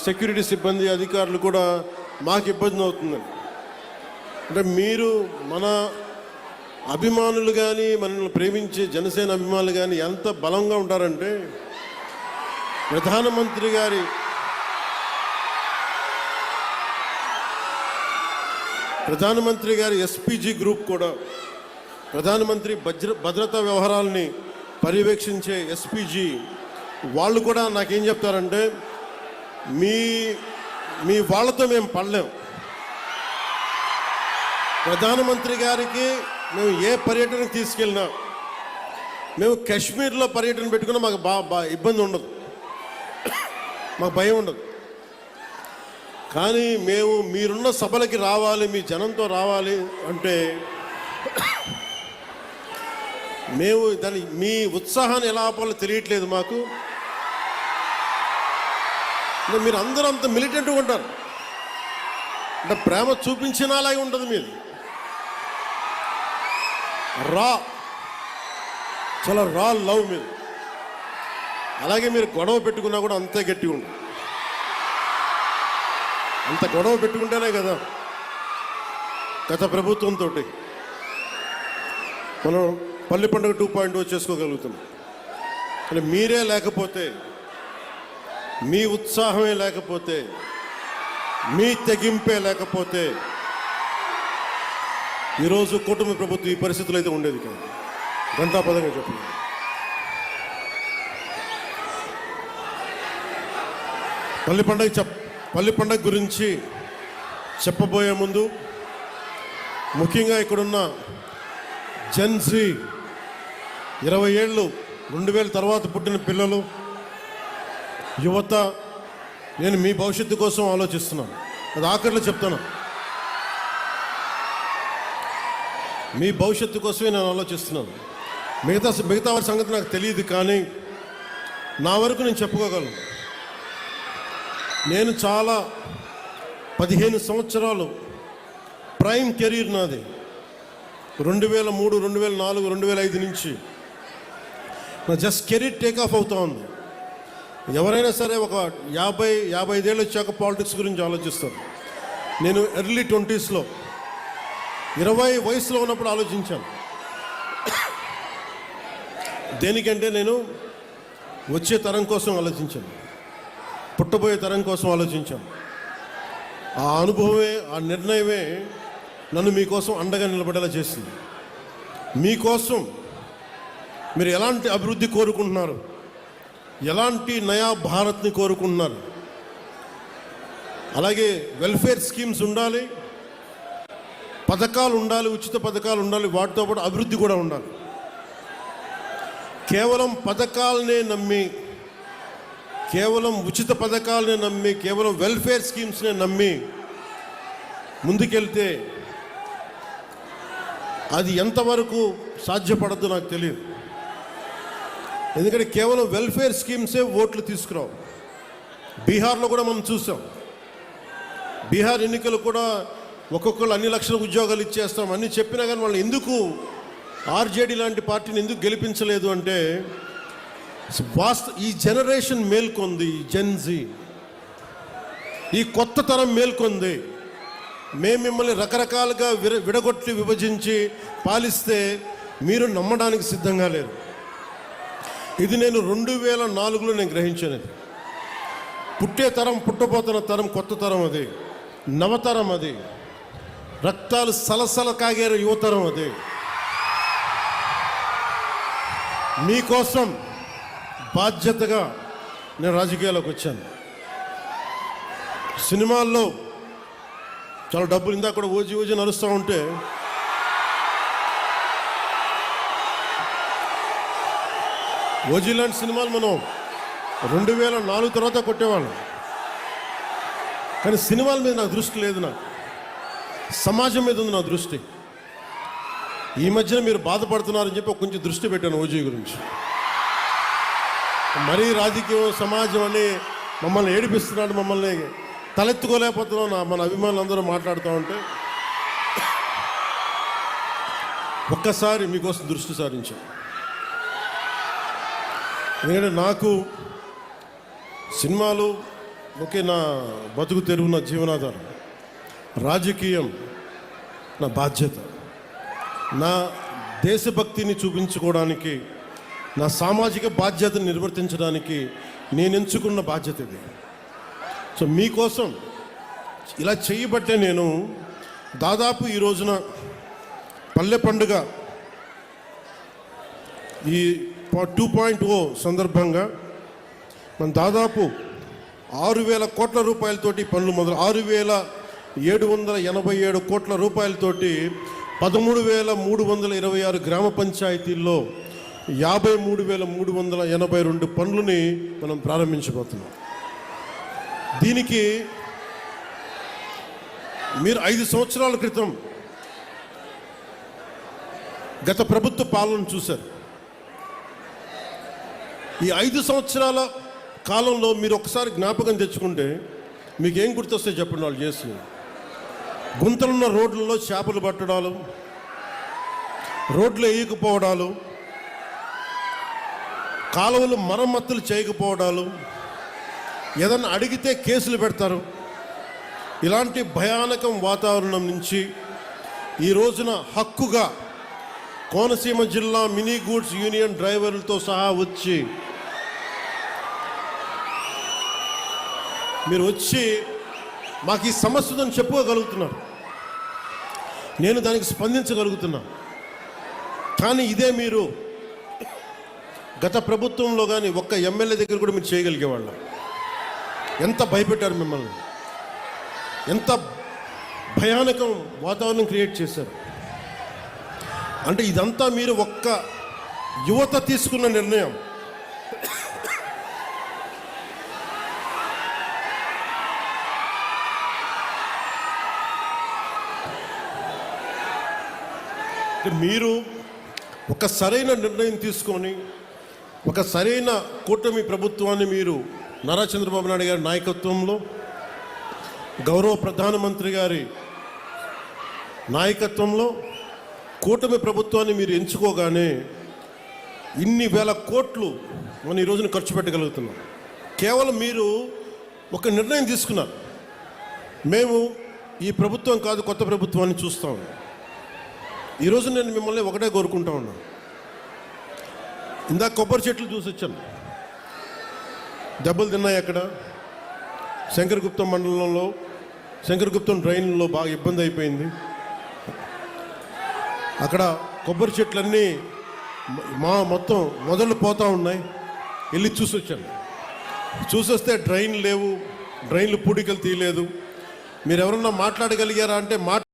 Security సిబ్బంది అధికారులు కూడా మాకు ఇబ్బంది అవుతుందండి. అంటే మీరు మన అభిమానులు కానీ మనల్ని ప్రేమించే జనసేన అభిమానులు కానీ ఎంత బలంగా ఉంటారంటే ప్రధానమంత్రి గారి ఎస్పీజీ గ్రూప్ కూడా, ప్రధానమంత్రి భద్రతా వ్యవహారాలని పర్యవేక్షించే ఎస్పీజీ వాళ్ళు కూడా నాకేం చెప్తారంటే, మీ వాళ్ళతో మేము పడలేం. ప్రధానమంత్రి గారికి మేము ఏ పర్యటనకు తీసుకెళ్ళినా, మేము కాశ్మీర్లో పర్యటన పెట్టుకున్నా మాకు ఇబ్బంది ఉండదు, మాకు భయం ఉండదు. కానీ మేము మీరున్న సభలకి రావాలి, మీ జనంతో రావాలి అంటే మేము మీ ఉత్సాహాన్ని ఎలా ఆపాలో తెలియట్లేదు మాకు. మీరు అందరూ అంత మిలిటెంట్గా ఉంటారు, అంటే ప్రేమ చూపించినలాగే ఉంటుంది మీది. చాలా రా లవ్ మీరు. అలాగే మీరు గొడవ పెట్టుకున్నా కూడా అంతే గట్టిగా ఉంటుంది. అంత గొడవ పెట్టుకుంటేనే కదా గత ప్రభుత్వంతో మనం పల్లి పండుగ 2.0 చేసుకోగలుగుతున్నాం. అంటే మీరే లేకపోతే, మీ ఉత్సాహమే లేకపోతే, మీ తెగింపే లేకపోతే ఈరోజు కుటుంబ ప్రభుత్వం ఈ పరిస్థితులు అయితే ఉండేది కాదు. గంటాపదంగా చెప్పండి. పల్లి పండుగ గురించి చెప్పబోయే ముందు ముఖ్యంగా ఇక్కడున్న జెన్జీ 20 ఏళ్ళు 2000 తర్వాత పుట్టిన పిల్లలు, యువత, నేను మీ భవిష్యత్తు కోసం ఆలోచిస్తున్నాను. అది ఆఖరిలో చెప్తాను. మీ భవిష్యత్తు కోసమే నేను ఆలోచిస్తున్నాను. మిగతా వారి సంగతి నాకు తెలియదు, కానీ నా వరకు నేను చెప్పుకోగలను. నేను చాలా 15 సంవత్సరాలు ప్రైమ్ కెరీర్ నాది. 2003, 2004, 2005 నుంచి నా జస్ట్ కెరీర్ టేకాఫ్ అవుతా ఉంది. ఎవరైనా సరే ఒక 50-55 ఏళ్ళు వచ్చాక పాలిటిక్స్ గురించి ఆలోచిస్తారు. నేను ఎర్లీ 20స్లో 20 వయసులో ఉన్నప్పుడు ఆలోచించాను. దేనికంటే నేను వచ్చే తరం కోసం ఆలోచించాను, పుట్టబోయే తరం కోసం ఆలోచించాను. ఆ అనుభవమే, ఆ నిర్ణయమే నన్ను మీకోసం అండగా నిలబడేలా చేసింది. మీకోసం మీరు ఎలాంటి అభివృద్ధి కోరుకుంటున్నారు, ఎలాంటి నయా భారత్ని కోరుకుంటున్నారు, అలాగే వెల్ఫేర్ స్కీమ్స్ ఉండాలి, పథకాలు ఉండాలి, ఉచిత పథకాలు ఉండాలి, వాటితో పాటు అభివృద్ధి కూడా ఉండాలి. కేవలం పథకాలనే నమ్మి, కేవలం ఉచిత పథకాలనే నమ్మి, కేవలం వెల్ఫేర్ స్కీమ్స్నే నమ్మి ముందుకెళ్తే అది ఎంతవరకు సాధ్యపడద్దు నాకు తెలియదు. ఎందుకంటే కేవలం వెల్ఫేర్ స్కీమ్సే ఓట్లు తీసుకురావు. బీహార్లో కూడా మనం చూసాం. బీహార్ ఎన్నికలు కూడా ఒక్కొక్కరు అన్ని లక్షల ఉద్యోగాలు ఇచ్చేస్తాం అన్నీ చెప్పినా కానీ వాళ్ళు ఎందుకు ఆర్జేడీ లాంటి పార్టీని ఎందుకు గెలిపించలేదు అంటే, ఈ జనరేషన్ మేల్కొంది, ఈ జెన్జీ, ఈ కొత్త తరం మేల్కొంది. మేము మిమ్మల్ని రకరకాలుగా విడగొట్టి విభజించి పాలిస్తే మీరు నమ్మడానికి సిద్ధంగా లేరు. ఇది నేను 2004లో నేను గ్రహించాను. పుట్టే తరం, పుట్టబోతున్న తరం కొత్త తరం, అది నవతరం, అది రక్తాలు సలసల కాగే యువతరం, అది మీకోసం బాధ్యతగా నేను రాజకీయాల్లోకి వచ్చాను. సినిమాల్లో చాలా డబ్బులు, ఇందాక కూడా ఓజీ నడుస్తూ ఉంటే ఓజీ లాంటి సినిమాలు మనం 2004 తర్వాత కొట్టేవాళ్ళం. కానీ సినిమాల మీద నాకు దృష్టి లేదు, నాకు సమాజం మీద ఉంది నా దృష్టి. ఈ మధ్యన మీరు బాధపడుతున్నారని చెప్పి కొంచెం దృష్టి పెట్టాను ఓజీ గురించి. మరీ రాజకీయం, సమాజం అని మమ్మల్ని ఏడిపిస్తున్నాడు, మమ్మల్ని తలెత్తుకోలేకపోతున్నాం మన అభిమానులు అందరూ మాట్లాడుతూ ఉంటే ఒక్కసారి మీకోసం దృష్టి సారించాం. ఎందుకంటే నాకు సినిమాలు ఓకే, నా బతుకు తెరువు నా జీవనాధారం, రాజకీయం నా బాధ్యత, నా దేశభక్తిని చూపించుకోవడానికి, నా సామాజిక బాధ్యతను నిర్వర్తించడానికి నేను ఎంచుకున్న బాధ్యత ఇది. సో మీకోసం ఇలా చేయబట్టే నేను దాదాపు ఈ రోజున పల్లె పండుగ ఈ 2.0 సందర్భంగా మనం దాదాపు 6,000 కోట్ల రూపాయలతోటి పనులు మొదలు 6,787 కోట్ల రూపాయలతోటి 13,326 గ్రామ పంచాయతీల్లో 53,382 పనులని మనం ప్రారంభించబోతున్నాం. దీనికి మీరు 5 సంవత్సరాల క్రితం గత ప్రభుత్వ పాలన చూశారు. ఈ 5 సంవత్సరాల కాలంలో మీరు ఒకసారి జ్ఞాపకం తెచ్చుకుంటే మీకు ఏం గుర్తొస్తే చెప్పండి. వాళ్ళు చేసి గుంతలున్న రోడ్లలో చేపలు పట్టడాలు, రోడ్లు వేయకపోవడాలు, కాలువలు మరమ్మతులు చేయకపోవడాలు, ఏదన్నా అడిగితే కేసులు పెడతారు. ఇలాంటి భయానకం వాతావరణం నుంచి ఈ రోజున హక్కుగా కోనసీమ జిల్లా మినీ గూడ్స్ యూనియన్ డ్రైవర్లతో సహా వచ్చి మీరు వచ్చి మాకు ఈ సమస్య ఉందని చెప్పుకోగలుగుతున్నారు. నేను దానికి స్పందించగలుగుతున్నా. కానీ ఇదే మీరు గత ప్రభుత్వంలో కానీ ఒక్క ఎమ్మెల్యే దగ్గర కూడా మీరు చేయగలిగేవాళ్ళం. ఎంత భయపెట్టారు మిమ్మల్ని, ఎంత భయానకం వాతావరణం క్రియేట్ చేశారు. అంటే ఇదంతా మీరు ఒక్క యువత తీసుకున్న నిర్ణయం. మీరు ఒక సరైన నిర్ణయం తీసుకొని ఒక సరైన కూటమి ప్రభుత్వాన్ని మీరు నారా చంద్రబాబు నాయుడు గారి నాయకత్వంలో, గౌరవ ప్రధానమంత్రి గారి నాయకత్వంలో కూటమి ప్రభుత్వాన్ని మీరు ఎంచుకోగానే ఇన్ని వేల కోట్లు మనం ఈ రోజున ఖర్చు పెట్టగలుగుతున్నాం. కేవలం మీరు ఒక నిర్ణయం తీసుకున్నారు. మేము ఈ ప్రభుత్వం కాదు కొత్త ప్రభుత్వాన్ని చూస్తాం. ఈరోజు నేను మిమ్మల్ని ఒకటే కోరుకుంటా ఉన్నాను. ఇందాక కొబ్బరి చెట్లు చూసి వచ్చాను, దెబ్బలు తిన్నాయి. అక్కడ శంకరగుప్తం మండలంలో శంకరగుప్తం డ్రైన్లో బాగా ఇబ్బంది అయిపోయింది. అక్కడ కొబ్బరి చెట్లన్నీ మొత్తం మొదలు పోతూ ఉన్నాయి. వెళ్ళి చూసి వచ్చాను. చూసొస్తే డ్రైన్ లేవు, డ్రైన్లు పూడికలు తీయలేదు. మీరు ఎవరన్నా మాట్లాడగలిగారా అంటే